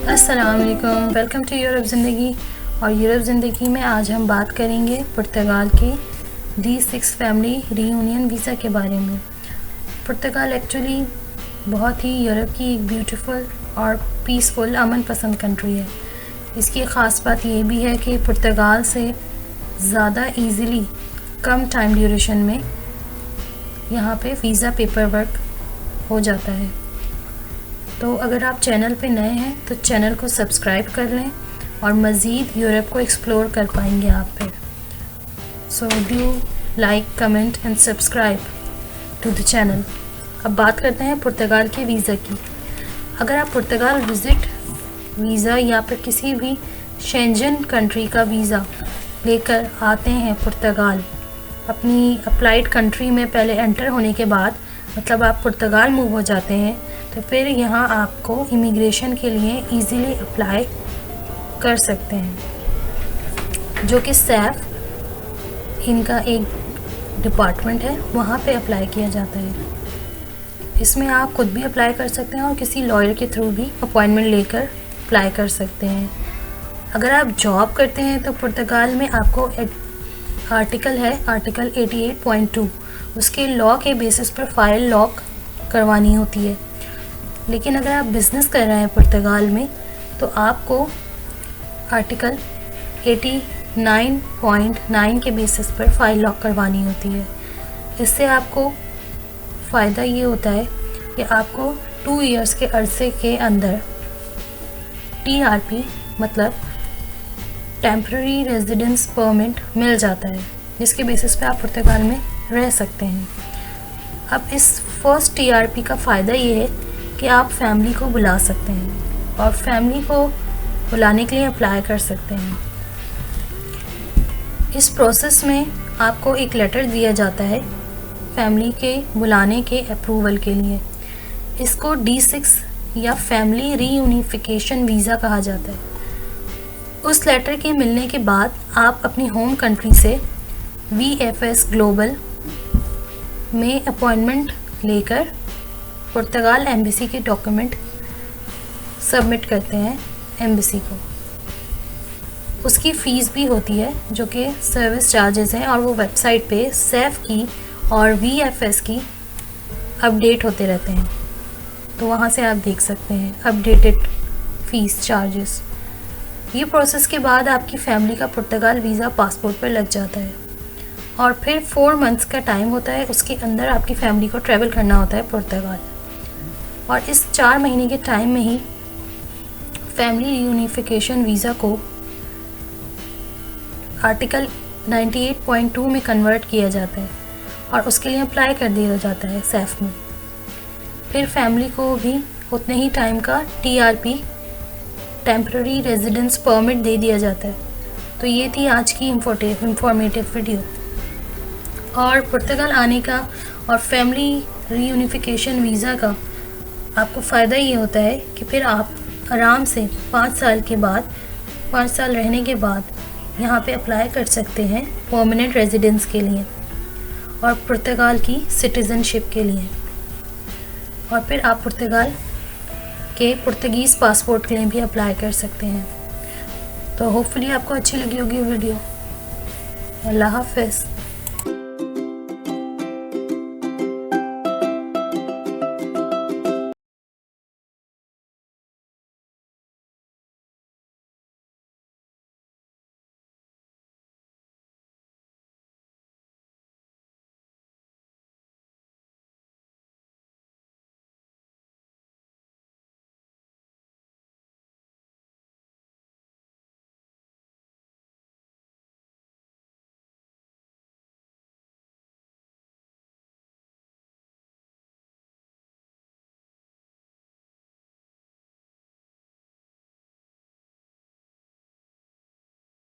अस्सलाम वालेकुम, welcome to Europe ज़िंदगी। और यूरोप ज़िंदगी में आज हम बात करेंगे पुर्तगाल के D6 फैमिली रीयूनियन वीज़ा के बारे में। पुर्तगाल एक्चुअली बहुत ही यूरोप की एक ब्यूटीफुल और पीसफुल अमन पसंद कंट्री है। इसकी ख़ास बात ये भी है कि पुर्तगाल से ज़्यादा इजीली कम टाइम ड्यूरेशन में यहाँ पे वीज़ा पेपर वर्क हो जाता है। तो अगर आप चैनल पे नए हैं तो चैनल को सब्सक्राइब कर लें और मज़ीद यूरोप को एक्सप्लोर कर पाएंगे आप फिर। So do like, comment and subscribe to the channel. अब बात करते हैं पुर्तगाल के वीज़ा की। अगर आप पुर्तगाल विज़िट वीज़ा या फिर किसी भी शेंजन कंट्री का वीज़ा लेकर आते हैं पुर्तगाल, अपनी अप्लाइड कंट्री में पहले एंटर होने के बाद, मतलब आप पुर्तगाल मूव हो जाते हैं, तो फिर यहाँ आपको इमिग्रेशन के लिए इजीली अप्लाई कर सकते हैं, जो कि सैफ इनका एक डिपार्टमेंट है, वहाँ पे अप्लाई किया जाता है। इसमें आप खुद भी अप्लाई कर सकते हैं और किसी लॉयर के थ्रू भी अपॉइंटमेंट लेकर अप्लाई कर सकते हैं। अगर आप जॉब करते हैं तो पुर्तगाल में आपको आर्टिकल 88.2, उसके लॉ के बेसिस पर फ़ाइल लॉक करवानी होती है। लेकिन अगर आप बिज़नेस कर रहे हैं पुर्तगाल में तो आपको आर्टिकल 89.9 के बेसिस पर फ़ाइल लॉक करवानी होती है। इससे आपको फ़ायदा ये होता है कि आपको 2 इयर्स के अरसे के अंदर TRP मतलब टेम्पररी रेजिडेंस परमिट मिल जाता है, जिसके बेसिस पे आप पुर्तगाल में रह सकते हैं। अब इस फर्स्ट TRP का फ़ायदा ये है कि आप फैमिली को बुला सकते हैं और फैमिली को बुलाने के लिए अप्लाई कर सकते हैं। इस प्रोसेस में आपको एक लेटर दिया जाता है फैमिली के बुलाने के अप्रूवल के लिए। इसको D6 या फैमिली रीयूनिफिकेशन वीज़ा कहा जाता है। उस लेटर के मिलने के बाद आप अपनी होम कंट्री से VFS ग्लोबल में अपॉइंटमेंट लेकर पुर्तगाल एम्बेसी के डॉक्यूमेंट सबमिट करते हैं एम्बेसी को। उसकी फ़ीस भी होती है जो कि सर्विस चार्जेस हैं, और वो वेबसाइट पे सैफ की और VFS की अपडेट होते रहते हैं, तो वहाँ से आप देख सकते हैं अपडेटेड फ़ीस चार्जेस। ये प्रोसेस के बाद आपकी फ़ैमिली का पुर्तगाल वीज़ा पासपोर्ट पर लग जाता है और फिर 4 मंथ्स का टाइम होता है, उसके अंदर आपकी फ़ैमिली को ट्रैवल करना होता है पुर्तगाल। और इस 4 महीने के टाइम में ही फैमिली यूनिफिकेशन वीज़ा को आर्टिकल 98.2 में कन्वर्ट किया जाता है और उसके लिए अप्लाई कर दिया जाता है सैफ में। फिर फैमिली को भी उतने ही टाइम का TRP टेम्पररी रेजिडेंस परमिट दे दिया जाता है। तो ये थी आज की इंफॉर्मेटिव वीडियो। और पुर्तगाल आने का और फैमिली रीयूनिफिकेशन वीज़ा का आपको फ़ायदा ये होता है कि फिर आप आराम से 5 साल के बाद, 5 साल रहने के बाद यहाँ पे अप्लाई कर सकते हैं परमानेंट रेजिडेंस के लिए और पुर्तगाल की सिटीज़नशिप के लिए। और फिर आप पुर्तगाल के पुर्तगीज़ पासपोर्ट के लिए भी अप्लाई कर सकते हैं। तो होपफुली आपको अच्छी लगी होगी वीडियो। अल्लाह हाफ़िज़।